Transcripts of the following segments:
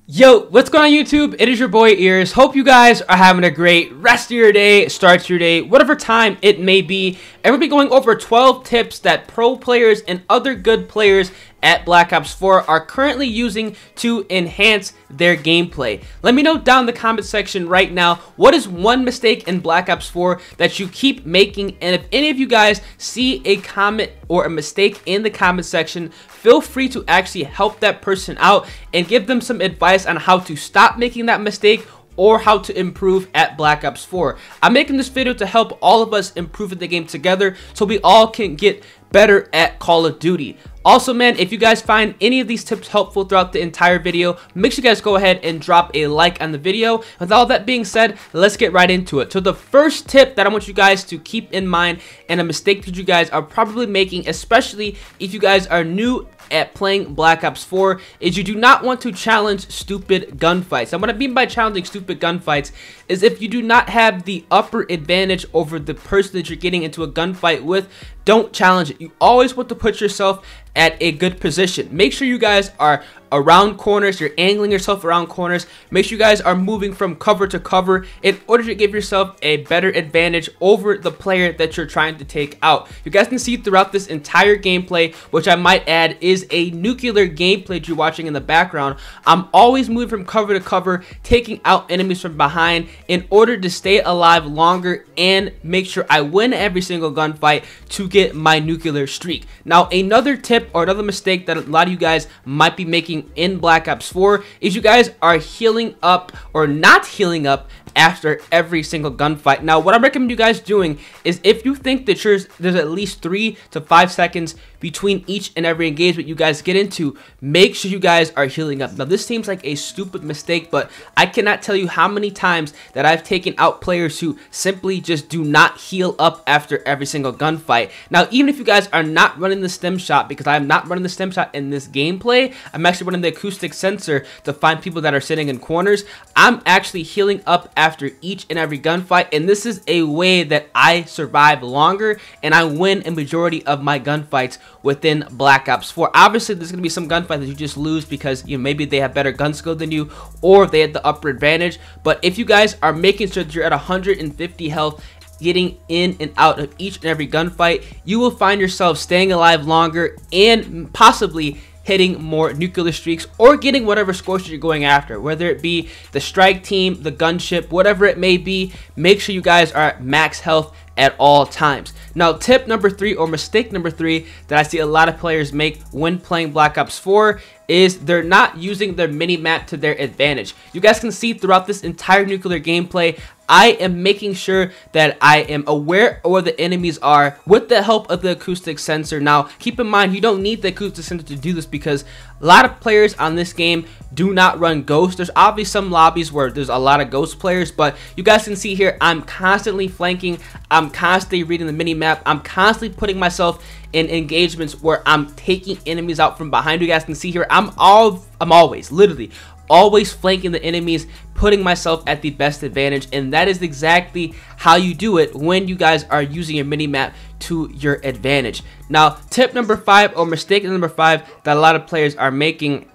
Yo, what's going on YouTube? It is your boy Ears. Hope you guys are having a great rest of your day, starts your day, whatever time it may be. And we'll be going over 12 tips that pro players and other good players at Black Ops 4 are currently using to enhance their gameplay. Let me know down in the comment section right now, what is one mistake in Black Ops 4 that you keep making? And if any of you guys see a comment or a mistake in the comment section, feel free to actually help that person out and give them some advice on how to stop making that mistake or how to improve at Black Ops 4. I'm making this video to help all of us improve in the game together so we all can get better at Call of Duty. Also, man, if you guys find any of these tips helpful throughout the entire video, make sure you guys go ahead and drop a like on the video. With all that being said, let's get right into it. So the first tip that I want you guys to keep in mind, and a mistake that you guys are probably making, especially if you guys are new at playing Black Ops 4, is you do not want to challenge stupid gunfights. And what I mean by challenging stupid gunfights is if you do not have the upper advantage over the person that you're getting into a gunfight with, don't challenge it. You always want to put yourself at a good position. Make sure you guys are around corners, you're angling yourself around corners. Make sure you guys are moving from cover to cover in order to give yourself a better advantage over the player that you're trying to take out. You guys can see throughout this entire gameplay, which I might add is a nuclear gameplay that you're watching in the background, I'm always moving from cover to cover, taking out enemies from behind in order to stay alive longer and make sure I win every single gunfight to get my nuclear streak. Now, another tip or another mistake that a lot of you guys might be making in Black Ops 4 is you guys are healing up or not healing up after every single gunfight. Now, what I recommend you guys doing is if you think that there's at least 3 to 5 seconds between each and every engagement you guys get into, make sure you guys are healing up. Now, this seems like a stupid mistake, but I cannot tell you how many times that I've taken out players who simply just do not heal up after every single gunfight. Now, even if you guys are not running the stem shot, because I am not running the stem shot in this gameplay, I'm actually running the acoustic sensor to find people that are sitting in corners, I'm actually healing up after each and every gunfight, and this is a way that I survive longer and I win a majority of my gunfights within Black Ops 4. Obviously, there's going to be some gunfights that you just lose because maybe they have better gun skill than you or they have the upper advantage, but if you guys are making sure that you're at 150 health getting in and out of each and every gunfight, you will find yourself staying alive longer and possibly hitting more nuclear streaks or getting whatever scores you're going after, whether it be the strike team, the gunship, whatever it may be. Make sure you guys are at max health at all times. Now, tip number 3 or mistake number 3 that I see a lot of players make when playing Black Ops 4 is they're not using their mini-map to their advantage. You guys can see throughout this entire nuclear gameplay, I am making sure that I am aware of where the enemies are with the help of the acoustic sensor. Now, keep in mind, you don't need the acoustic sensor to do this because a lot of players on this game do not run ghosts. There's obviously some lobbies where there's a lot of ghost players, but you guys can see here, I'm constantly flanking, I'm constantly reading the mini-map, I'm constantly putting myself in engagements where I'm taking enemies out from behind. You guys can see here, I'm always, literally, always flanking the enemies, putting myself at the best advantage, and that is exactly how you do it when you guys are using your mini-map to your advantage. Now, tip number 5 or mistake number 5 that a lot of players are making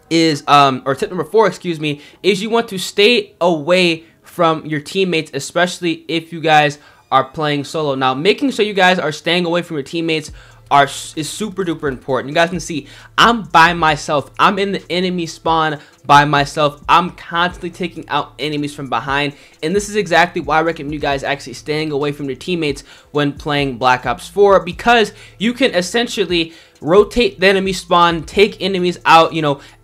is, or tip number 4, excuse me, is you want to stay away from your teammates, especially if you guys are playing solo. Now, making sure you guys are staying away from your teammates is super duper important. You guys can see I'm by myself. I'm in the enemy spawn by myself. I'm constantly taking out enemies from behind, and this is exactly why I recommend you guys actually staying away from your teammates when playing Black Ops 4, because you can essentially rotate the enemy spawn, take enemies out,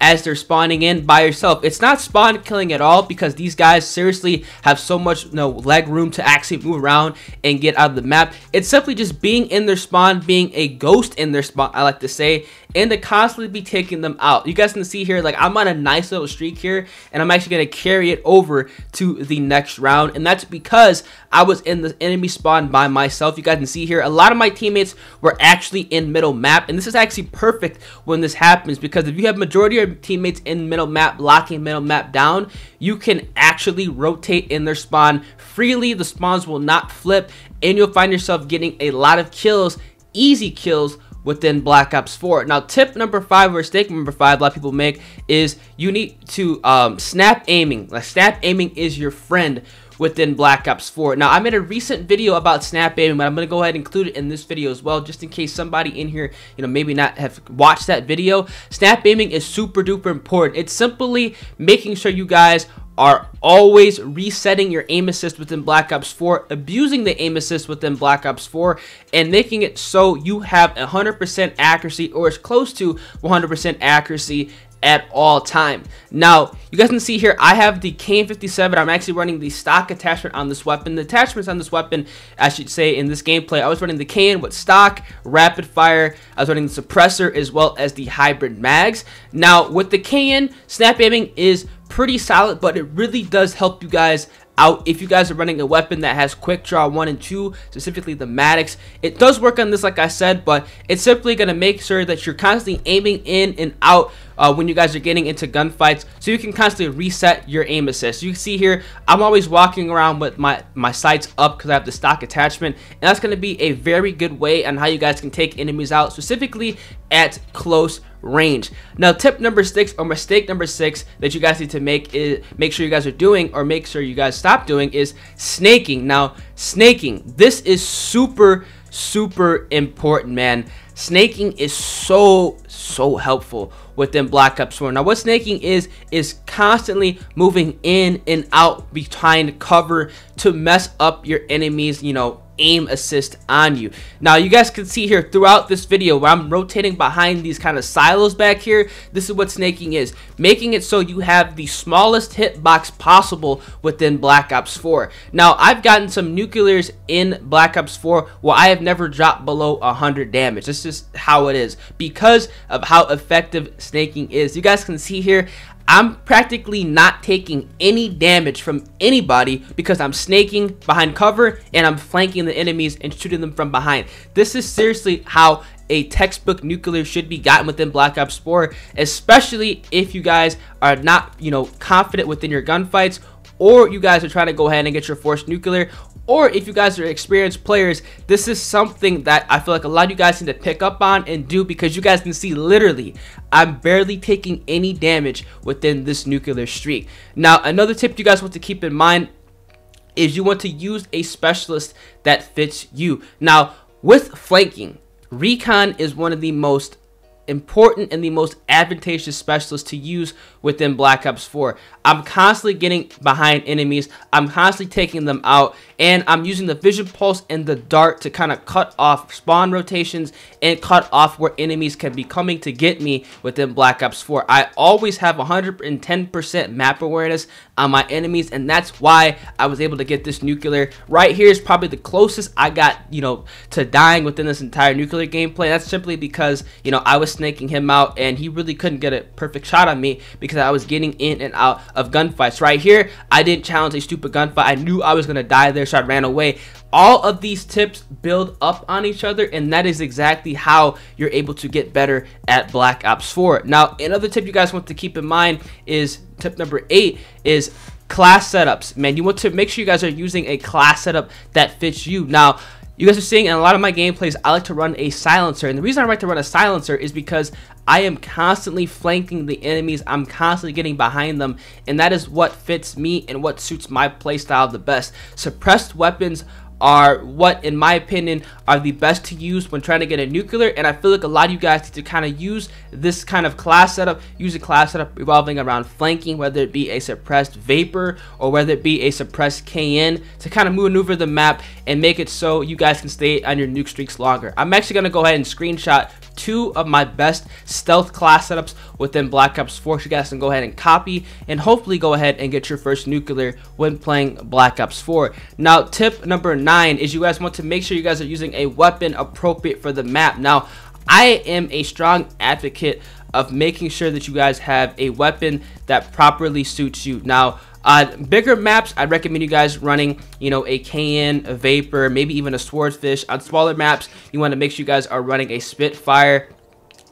as they're spawning in by yourself. It's not spawn killing at all because these guys seriously have so much leg room to actually move around and get out of the map. It's simply just being in their spawn, being a ghost in their spawn, I like to say, and to constantly be taking them out. You guys can see here, like, I'm on a nice little streak here, and I'm actually going to carry it over to the next round, and that's because I was in the enemy spawn by myself. You guys can see here, a lot of my teammates were actually in middle map, and this is actually perfect when this happens, because if you have majority of your teammates in middle map, locking middle map down, you can actually rotate in their spawn freely. The spawns will not flip, and you'll find yourself getting a lot of kills, easy kills, within Black Ops 4. Now, tip number 5 or mistake number 5 a lot of people make is you need to snap aiming. Like, snap aiming is your friend within Black Ops 4. Now, I made a recent video about snap aiming, but I'm going to go ahead and include it in this video as well, just in case somebody in here, maybe not have watched that video. Snap aiming is super duper important. It's simply making sure you guys are always resetting your aim assist within Black Ops 4, abusing the aim assist within Black Ops 4, and making it so you have 100% accuracy or as close to 100% accuracy at all time. Now, you guys can see here, I have the KN57. I'm actually running the stock attachment on this weapon. The attachments on this weapon, I should say, in this gameplay, I was running the KN with stock, rapid fire. I was running the suppressor as well as the hybrid mags. Now, with the KN, snap aiming is pretty solid, but it really does help you guys out if you guys are running a weapon that has quick draw 1 and 2, specifically the Maddox. It does work on this, like I said, but it's simply going to make sure that you're constantly aiming in and out when you guys are getting into gunfights, so you can constantly reset your aim assist. You can see here, I'm always walking around with my sights up because I have the stock attachment, and that's going to be a very good way on how you guys can take enemies out, specifically at close range. Now, tip number 6 or mistake number 6 that you guys need to make sure you guys are doing, or make sure you guys stop doing, is snaking. Now, snaking, this is super important, man. Snaking is so helpful within Black Ops 4. Now, what snaking is constantly moving in and out behind cover to mess up your enemies, aim assist on you. Now, you guys can see here throughout this video where I'm rotating behind these kind of silos back here. This is what snaking is, making it so you have the smallest hitbox possible within Black Ops 4. Now, I've gotten some nuclears in Black Ops 4 where I have never dropped below 100 damage. This is how it is because of how effective snaking is. You guys can see here, I'm practically not taking any damage from anybody because I'm snaking behind cover and I'm flanking the enemies and shooting them from behind. This is seriously how a textbook nuclear should be gotten within Black Ops 4, especially if you guys are not, confident within your gunfights, or you guys are trying to go ahead and get your forced nuclear, or if you guys are experienced players. This is something that I feel like a lot of you guys need to pick up on and do, because you guys can see literally I'm barely taking any damage within this nuclear streak. Now, another tip you guys want to keep in mind is you want to use a specialist that fits you. Now, with flanking, recon is one of the most important and the most advantageous specialists to use within Black Ops 4. I'm constantly getting behind enemies, I'm constantly taking them out, and I'm using the vision pulse and the dart to kind of cut off spawn rotations and cut off where enemies can be coming to get me within Black Ops 4. I always have 110% map awareness on my enemies, and that's why I was able to get this nuclear. Right here is probably the closest I got, to dying within this entire nuclear gameplay. That's simply because, I was snaking him out and he really couldn't get a perfect shot on me because I was getting in and out of gunfights. Right here, I didn't challenge a stupid gunfight. I knew I was going to die there, so I ran away. All of these tips build up on each other, and that is exactly how you're able to get better at Black Ops 4. Now, another tip you guys want to keep in mind is tip number 8 is class setups. Man, you want to make sure you guys are using a class setup that fits you. Now, you guys are seeing in a lot of my gameplays, I like to run a silencer, and the reason I like to run a silencer is because I am constantly flanking the enemies, I'm constantly getting behind them, and that is what fits me and what suits my playstyle the best. Suppressed weapons are what, in my opinion, are the best to use when trying to get a nuclear, and I feel like a lot of you guys need to kind of use this kind of class setup, use a class setup revolving around flanking, whether it be a suppressed Vapor or whether it be a suppressed KN, to kind of maneuver the map and make it so you guys can stay on your nuke streaks longer. I'm actually going to go ahead and screenshot 2 of my best stealth class setups within Black Ops 4, so you guys can go ahead and copy and hopefully go ahead and get your first nuclear when playing Black Ops 4. Now, tip number 9 is you guys want to make sure you guys are using a weapon appropriate for the map. Now, I am a strong advocate of making sure that you guys have a weapon that properly suits you. Now, bigger maps, I'd recommend you guys running, a KN, a Vapor, maybe even a Swordfish. On smaller maps, you want to make sure you guys are running a Spitfire.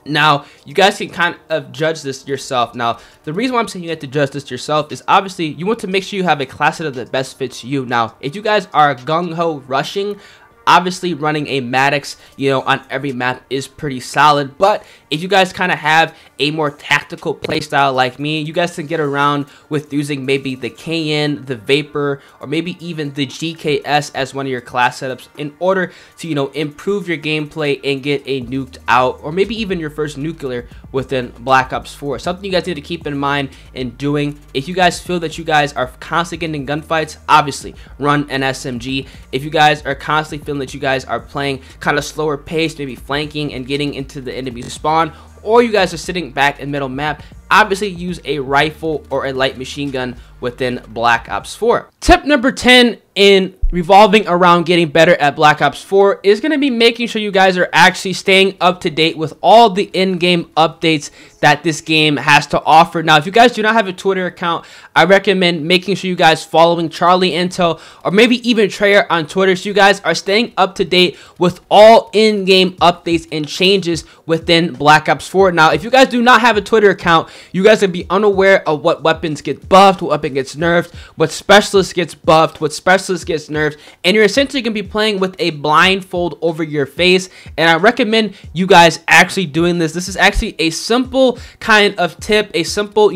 Now, you guys can kind of judge this yourself. Now, the reason why I'm saying you have to judge this yourself is obviously you want to make sure you have a class setup that best fits you. Now, if you guys are gung-ho rushing, Obviously, running a Maddox, on every map is pretty solid. But if you guys kind of have a more tactical playstyle like me, you guys can get around with using maybe the KN, the Vapor, or maybe even the GKS as one of your class setups in order to, improve your gameplay and get a nuked out, or maybe even your first nuclear within Black Ops 4. Something you guys need to keep in mind in doing. If you guys feel that you guys are constantly getting in gunfights, obviously run an SMG. If you guys are constantly feeling that you guys are playing kind of slower pace, maybe flanking and getting into the enemy spawn, or you guys are sitting back in middle map, obviously use a rifle or a light machine gun within Black Ops 4. Tip number 10 in revolving around getting better at Black Ops 4 is going to be making sure you guys are actually staying up to date with all the in-game updates that this game has to offer. Now, if you guys do not have a Twitter account, I recommend making sure you guys following Charlie Intel or maybe even Treyer on Twitter, so you guys are staying up to date with all in-game updates and changes within Black Ops 4. Now, if you guys do not have a Twitter account, you guys can be unaware of what weapons get buffed, what weapon gets nerfed, what specialist gets buffed, what specialist gets nerfed, and you're essentially going to be playing with a blindfold over your face. And I recommend you guys actually doing this. This is actually a simple kind of tip, a simple,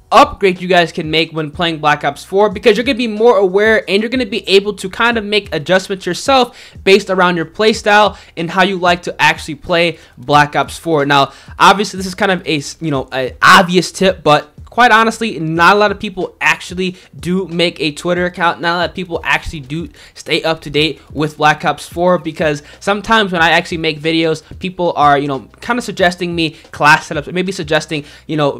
upgrade you guys can make when playing Black Ops 4, because you're going to be more aware and you're going to be able to kind of make adjustments yourself based around your playstyle and how you like to actually play Black Ops 4. Now, obviously, this is kind of a obvious tip, but quite honestly, not a lot of people actually do make a Twitter account. Not a lot of people actually do stay up to date with Black Ops 4, because sometimes when I actually make videos, people are, kind of suggesting me class setups, or maybe suggesting,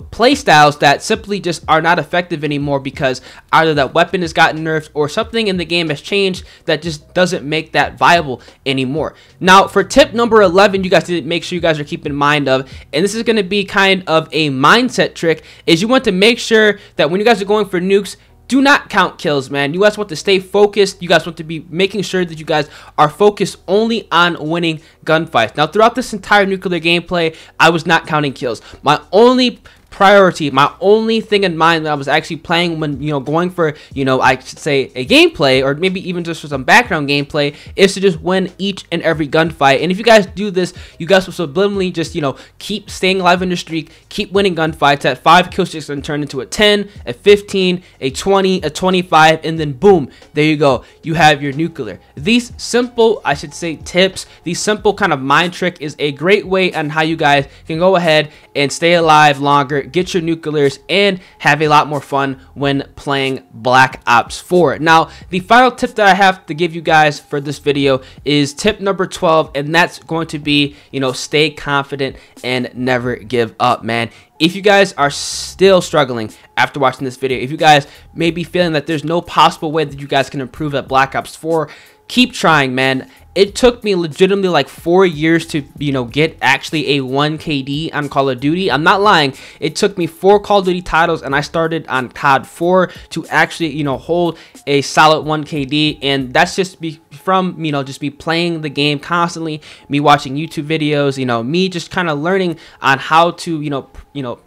play styles that simply just are not effective anymore because either that weapon has gotten nerfed or something in the game has changed that just doesn't make that viable anymore. Now, for tip number 11, you guys need to make sure you guys are keeping in mind of, and this is going to be kind of a mindset trick, is you want to make sure that when you guys are going for nukes, do not count kills, man. You guys want to stay focused. You guys want to be making sure that you guys are focused only on winning gunfights. Now, throughout this entire nuclear gameplay, I was not counting kills. My only priority, my only thing in mind that I was actually playing when, going for, I should say a gameplay, or maybe even just for some background gameplay, is to just win each and every gunfight. And if you guys do this, you guys will subliminally just, keep staying alive in the streak, keep winning gunfights. At 5 kill streaks and turn into a 10, a 15, a 20, a 25, and then boom, there you go. You have your nuclear. These simple, I should say, tips, these simple kind of mind trick is a great way on how you guys can go ahead and stay alive longer, get your nuclears, and have a lot more fun when playing Black Ops 4. Now, the final tip that I have to give you guys for this video is tip number 12, and that's going to be, stay confident and never give up, man. If you guys are still struggling after watching this video, if you guys may be feeling that there's no possible way that you guys can improve at Black Ops 4, keep trying, man. It took me legitimately like 4 years to, get actually a 1 KD on Call of Duty. I'm not lying. It took me 4 Call of Duty titles, and I started on COD 4 to actually, hold a solid 1 KD. And that's just from, just be playing the game constantly, me watching YouTube videos, me just kind of learning on how to,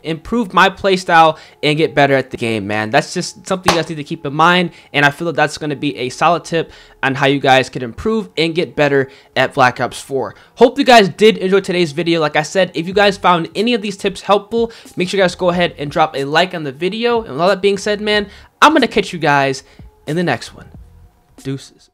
improve my playstyle and get better at the game, man. That's just something you guys need to keep in mind. And I feel that that's going to be a solid tip on how you guys can improve and get better at Black Ops 4. Hope you guys did enjoy today's video. Like I said, if you guys found any of these tips helpful, make sure you guys go ahead and drop a like on the video. And with all that being said, man, I'm going to catch you guys in the next one. Deuces.